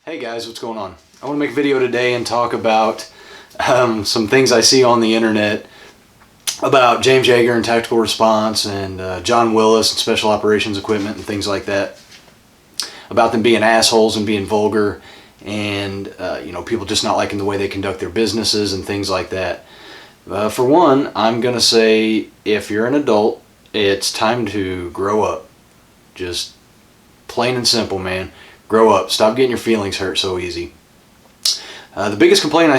Hey guys, what's going on? I want to make a video today and talk about some things I see on the internet about James Yeager and tactical response and John Willis and special operations equipment and things like that. About them being assholes and being vulgar and people just not liking the way they conduct their businesses and things like that. For one, I'm going to say if you're an adult, it's time to grow up. Just plain and simple, man. Grow up. Stop getting your feelings hurt so easy. The biggest complaint I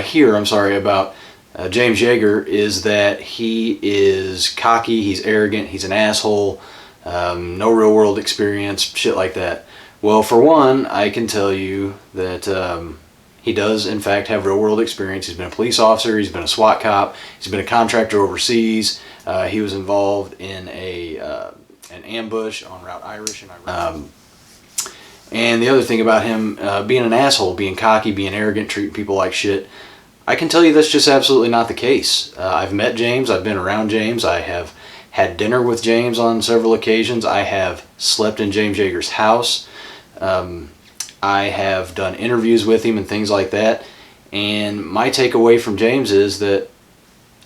hear about James Yeager is that he is cocky, he's arrogant, he's an asshole, no real world experience, shit like that. Well, for one, I can tell you that he does in fact have real world experience. He's been a police officer, he's been a SWAT cop, he's been a contractor overseas. He was involved in an ambush on Route Irish in Iraq. And the other thing about him being an asshole, being cocky, being arrogant, treating people like shit, I can tell you that's just absolutely not the case. I've met James, I've been around James, I have had dinner with James on several occasions, I have slept in James Yeager's house, I have done interviews with him and things like that, and my takeaway from James is that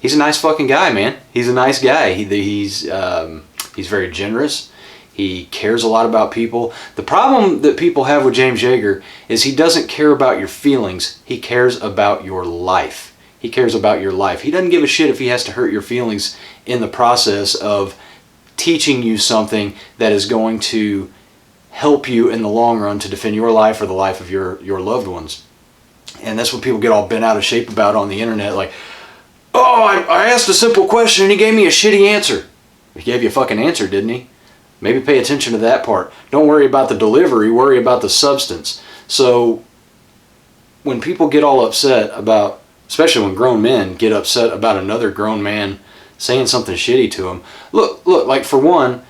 he's a nice fucking guy, man. He's a nice guy. He's very generous. He cares a lot about people. The problem that people have with James Yeager is he doesn't care about your feelings. He cares about your life. He cares about your life. He doesn't give a shit if he has to hurt your feelings in the process of teaching you something that is going to help you in the long run to defend your life or the life of your loved ones. And that's what people get all bent out of shape about on the internet. Like, oh, I asked a simple question and he gave me a shitty answer. He gave you a fucking answer, didn't he? Maybe pay attention to that part. Don't worry about the delivery, worry about the substance. So when people get all upset about, especially when grown men get upset about another grown man saying something shitty to him, look, like for one,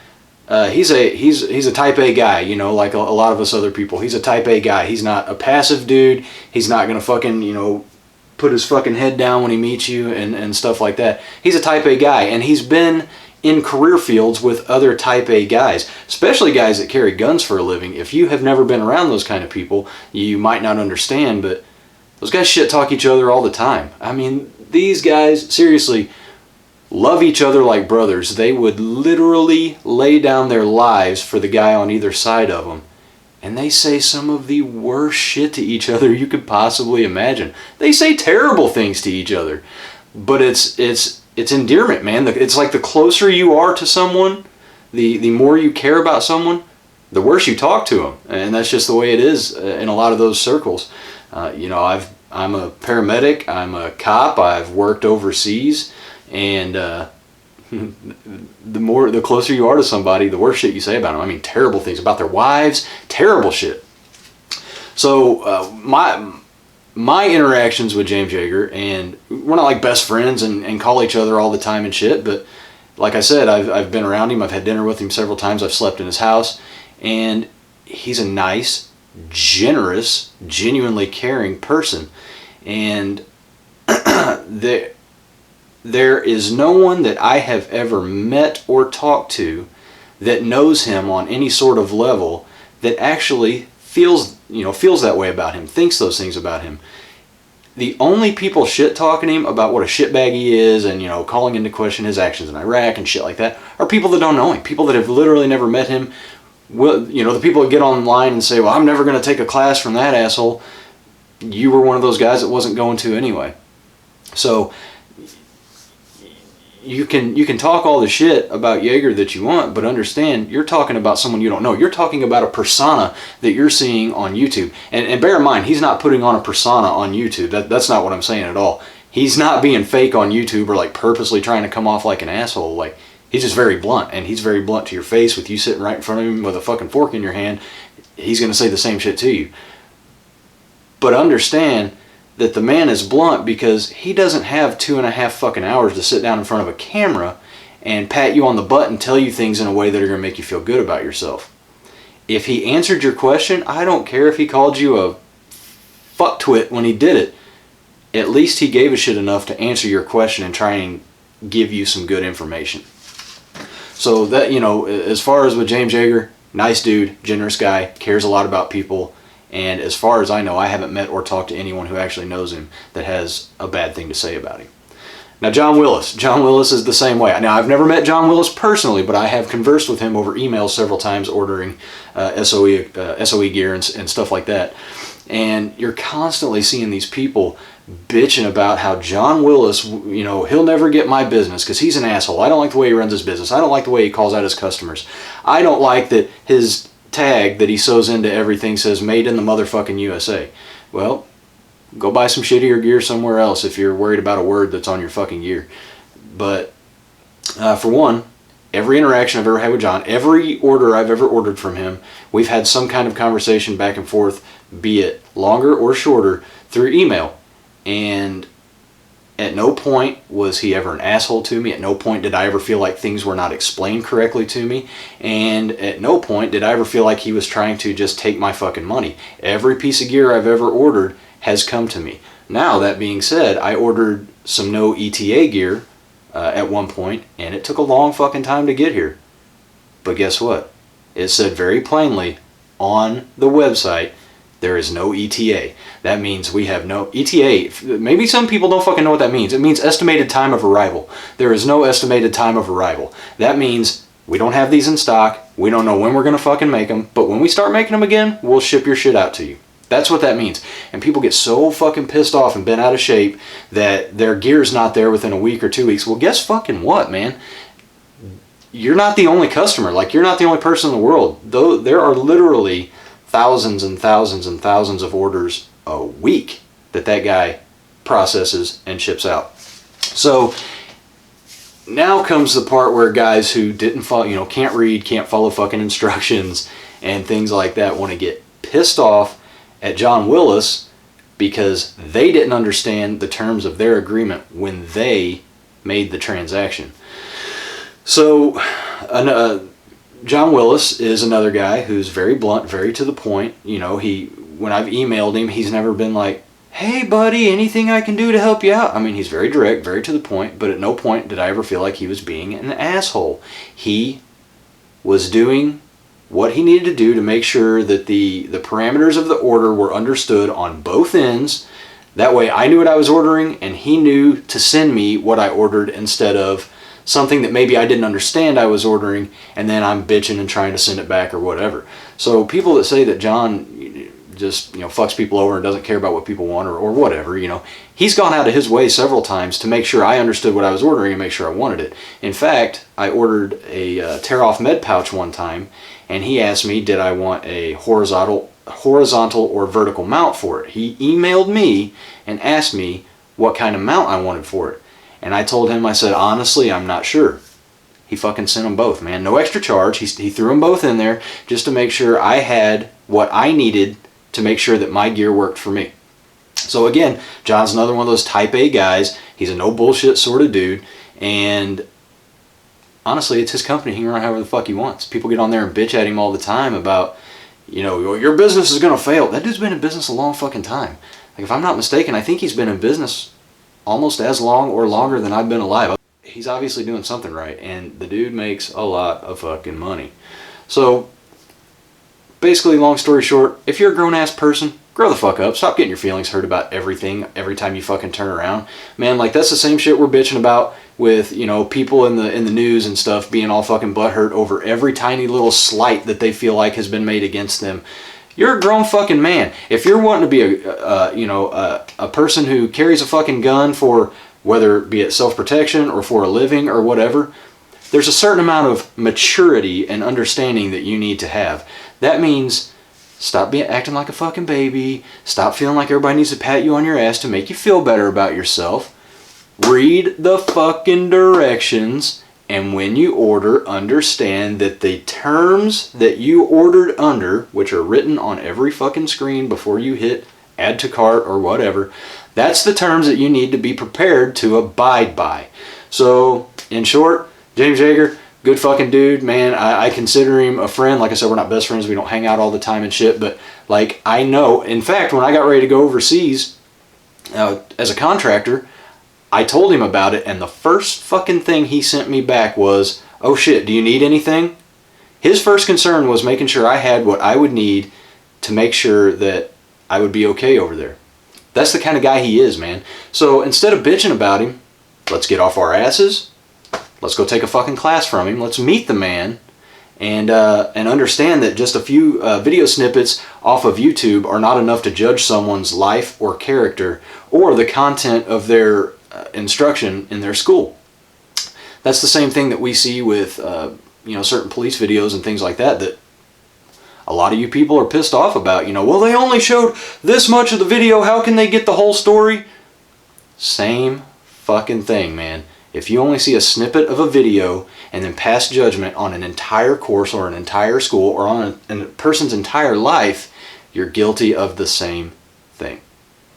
he's a type A guy, like a lot of us other people. He's a type A guy. He's not a passive dude. He's not gonna fucking, put his fucking head down when he meets you and stuff like that. He's a type A guy, and he's been in career fields with other type A guys, especially guys that carry guns for a living. If you have never been around those kind of people, you might not understand, but those guys shit talk each other all the time. I mean, these guys seriously love each other like brothers. They would literally lay down their lives for the guy on either side of them. And they say some of the worst shit to each other you could possibly imagine. They say terrible things to each other. But it's endearment, man. It's like the closer you are to someone, the more you care about someone, the worse you talk to them. And that's just the way it is in a lot of those circles. I'm a paramedic, I'm a cop, I've worked overseas, and the closer you are to somebody, the worse shit you say about them. I mean, terrible things about their wives, terrible shit. So my interactions with James Yeager, and we're not like best friends and call each other all the time and shit, but like I said, I've been around him, I've had dinner with him several times, I've slept in his house, and he's a nice, generous, genuinely caring person. And there is no one that I have ever met or talked to that knows him on any sort of level that actually feels that way about him, thinks those things about him. The only people shit talking him about what a shitbag he is and, calling into question his actions in Iraq and shit like that are people that don't know him, people that have literally never met him. Well, the people that get online and say, well, I'm never going to take a class from that asshole. You were one of those guys that wasn't going to anyway. So you can talk all the shit about Yeager that you want, but understand you're talking about someone you don't know. You're talking about a persona that you're seeing on YouTube. And bear in mind, he's not putting on a persona on YouTube. That's not what I'm saying at all. He's not being fake on YouTube or like purposely trying to come off like an asshole. Like, he's just very blunt, and he's very blunt to your face with you sitting right in front of him with a fucking fork in your hand. He's going to say the same shit to you. But understand that the man is blunt because he doesn't have 2.5 fucking hours to sit down in front of a camera and pat you on the butt and tell you things in a way that are going to make you feel good about yourself. If he answered your question, I don't care if he called you a fucktwit when he did it. At least he gave a shit enough to answer your question and try and give you some good information. So that, as far as with James Yeager, nice dude, generous guy, cares a lot about people, And as far as I know, I haven't met or talked to anyone who actually knows him that has a bad thing to say about him. Now, John Willis is the same way. Now, I've never met John Willis personally, but I have conversed with him over email several times ordering SOE gear and stuff like that. And you're constantly seeing these people bitching about how John Willis, you know, he'll never get my business because he's an asshole. I don't like the way he runs his business. I don't like the way he calls out his customers. I don't like that his tag that he sews into everything says made in the motherfucking USA. Well, go buy some shittier gear somewhere else if you're worried about a word that's on your fucking gear. But for one, every interaction I've ever had with John, every order I've ever ordered from him, we've had some kind of conversation back and forth, be it longer or shorter, through email. And at no point was he ever an asshole to me. At no point did I ever feel like things were not explained correctly to me. And at no point did I ever feel like he was trying to just take my fucking money. Every piece of gear I've ever ordered has come to me. Now, that being said, I ordered some no ETA gear at one point, and it took a long fucking time to get here. But guess what? It said very plainly on the website, there is no ETA. That means we have no ETA. Maybe some people don't fucking know what that means. It means estimated time of arrival. There is no estimated time of arrival. That means we don't have these in stock. We don't know when we're going to fucking make them. But when we start making them again, we'll ship your shit out to you. That's what that means. And people get so fucking pissed off and bent out of shape that their gear's not there within a week or 2 weeks. Well, guess fucking what, man? You're not the only customer. Like, you're not the only person in the world. Though there are literally thousands and thousands and thousands of orders a week that guy processes and ships out. So now comes the part where guys who didn't follow, can't read, can't follow fucking instructions and things like that want to get pissed off at John Willis because they didn't understand the terms of their agreement when they made the transaction. So John Willis is another guy who's very blunt, very to the point. When I've emailed him, he's never been like, hey buddy, anything I can do to help you out? I mean, he's very direct, very to the point, but at no point did I ever feel like he was being an asshole. He was doing what he needed to do to make sure that the parameters of the order were understood on both ends. That way I knew what I was ordering and he knew to send me what I ordered instead of something that maybe I didn't understand I was ordering and then I'm bitching and trying to send it back or whatever. So people that say that John just fucks people over and doesn't care about what people want or whatever, he's gone out of his way several times to make sure I understood what I was ordering and make sure I wanted it. In fact, I ordered a tear-off med pouch one time and he asked me did I want a horizontal or vertical mount for it. He emailed me and asked me what kind of mount I wanted for it. And I told him, I said, honestly, I'm not sure. He fucking sent them both, man. No extra charge. He threw them both in there just to make sure I had what I needed to make sure that my gear worked for me. So again, John's another one of those type A guys. He's a no bullshit sort of dude. And honestly, it's his company. He can run however the fuck he wants. People get on there and bitch at him all the time about, your business is going to fail. That dude's been in business a long fucking time. Like, if I'm not mistaken, I think he's been in business almost as long or longer than I've been alive. He's obviously doing something right, and the dude makes a lot of fucking money. So basically, long story short, if you're a grown-ass person, grow the fuck up. Stop getting your feelings hurt about everything every time you fucking turn around. Man, like, that's the same shit we're bitching about with, people in the news and stuff being all fucking butthurt over every tiny little slight that they feel like has been made against them. You're a grown fucking man. If you're wanting to be a person who carries a fucking gun for, whether it be it self-protection or for a living or whatever, there's a certain amount of maturity and understanding that you need to have. That means stop acting like a fucking baby. Stop feeling like everybody needs to pat you on your ass to make you feel better about yourself. Read the fucking directions. And when you order, understand that the terms that you ordered under, which are written on every fucking screen before you hit add to cart or whatever, that's the terms that you need to be prepared to abide by. So, in short, James Yeager, good fucking dude, man. I consider him a friend. Like I said, we're not best friends. We don't hang out all the time and shit. But, like, I know. In fact, when I got ready to go overseas as a contractor, I told him about it, and the first fucking thing he sent me back was, oh shit, do you need anything? His first concern was making sure I had what I would need to make sure that I would be okay over there. That's the kind of guy he is, man. So instead of bitching about him, let's get off our asses. Let's go take a fucking class from him. Let's meet the man and understand that just a few video snippets off of YouTube are not enough to judge someone's life or character or the content of their instruction in their school. That's the same thing that we see with certain police videos and things like that a lot of you people are pissed off about. Well, they only showed this much of the video. How can they get the whole story? Same fucking thing, man. If you only see a snippet of a video and then pass judgment on an entire course or an entire school or on a person's entire life, you're guilty of the same thing.